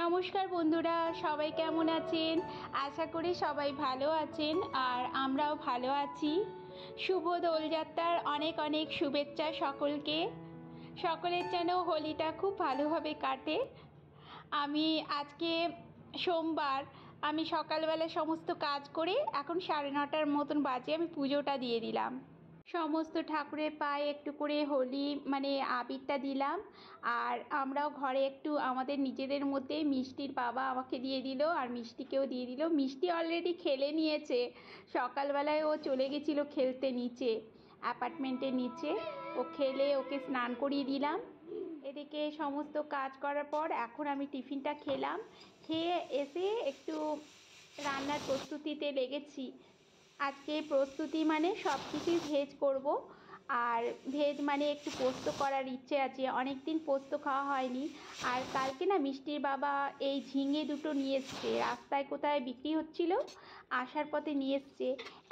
নমস্কার বন্ধুরা, সবাই কেমন আছেন? আশা করি সবাই ভালো আছেন আর আমরাও ভালো আছি। শুভ দোলযাত্রার অনেক অনেক শুভেচ্ছা সকলকে। সকলের যেন হোলিটা খুব ভালোভাবে কাটে। আমি আজকে সোমবার, আমি সকালবেলা সমস্ত কাজ করে এখন 9:30 মতন বাজে, আমি পুজোটা দিয়ে দিলাম। সমস্ত ঠাকুরের পায়ে একটু করে হোলি আবিরটা দিলাম। আর আমরাও ঘরে একটু আমাদের নিজেদের মধ্যে, মিষ্টির বাবা আমাকে দিয়ে দিল আর মিষ্টিকেও দিয়ে দিল। মিষ্টি অলরেডি খেলে নিয়েছে, সকালবেলায় ও চলে গেছিলো খেলতে নিচে, অ্যাপার্টমেন্টের নিচে। ও খেলে ওকে স্নান করিয়ে দিলাম। এদিকে সমস্ত কাজ করার পর এখন আমি টিফিনটা খেলাম। খেয়ে এসে একটু রান্নার প্রস্তুতিতে লেগেছি। আজকে প্রস্তুতি সব কিছুই ভেজ করব। আর ভেজ একটু পোস্ত করার ইচ্ছে আছে, অনেক দিন পোস্ত খাওয়া হয়নি। আর কালকে না মিষ্টির বাবা এই ঝিঙে দুটো নিয়ে এসছে, রাস্তায় কোথায় বিক্রি হচ্ছিল, আসার পথে নিয়ে এসছে।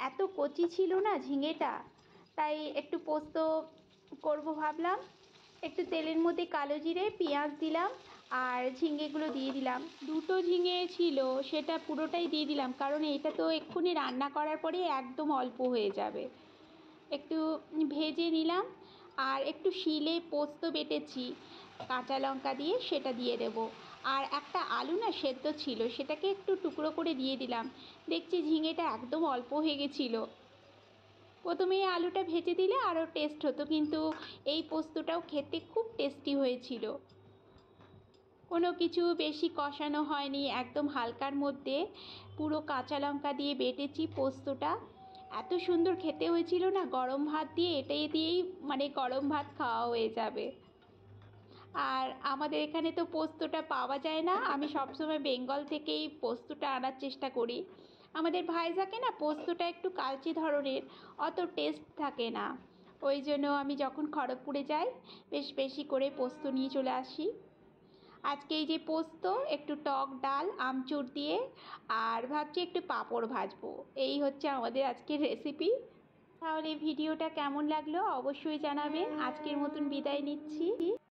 এত কচি ছিল না ঝিঙেটা, তাই একটু পোস্ত করব ভাবলাম। একটু তেলের মধ্যে কালো জিরে পেঁয়াজ দিলাম আর ঝিঙেগুলো দিয়ে দিলাম। দুটো ঝিঙে ছিল, সেটা পুরোটাই দিয়ে দিলাম, কারণ এটা তো এক্ষুনি রান্না করার পরে একদম অল্প হয়ে যাবে। একটু ভেজে নিলাম আর একটু শিলে পোস্ত বেটেছি কাঁচা লঙ্কা দিয়ে, সেটা দিয়ে দেবো। আর একটা আলু না সেদ্ধ ছিল, সেটাকে একটু টুকরো করে দিয়ে দিলাম। দেখছি ঝিঙেটা একদম অল্প হয়ে গেছিলো। প্রথমে এই আলুটা ভেজে দিলে আরও টেস্ট হতো, কিন্তু এই পোস্তটাও খেতে খুব টেস্টি হয়েছিল। কোনো কিছু বেশি কষানো হয়নি, একদম হালকার মধ্যে পুরো কাঁচা লঙ্কা দিয়ে বেটেছি পোস্তটা। এত সুন্দর খেতে হয়েছিল না, গরম ভাত দিয়ে, এটাই দিয়েই গরম ভাত খাওয়া হয়ে যাবে। আর আমাদের এখানে তো পোস্তটা পাওয়া যায় না, আমি সবসময় বেঙ্গল থেকেই পোস্তটা আনার চেষ্টা করি। আমাদের ভাইজাকে না পোস্তটা একটু কালচে ধরনের, অত টেস্ট থাকে না। ওই জন্য আমি যখন খড়গপুরে যাই বেশ বেশি করে পোস্ত নিয়ে চলে আসি। আজকে এই যে পোস্ত, একটু টক ডাল আমচুর দিয়ে, আর ভাবছি একটু পাঁপড় ভাজবো। এই হচ্ছে আমাদের আজকের রেসিপি। তাহলে ভিডিওটা কেমন লাগলো অবশ্যই জানাবেন। আজকের মতন বিদায় নিচ্ছি।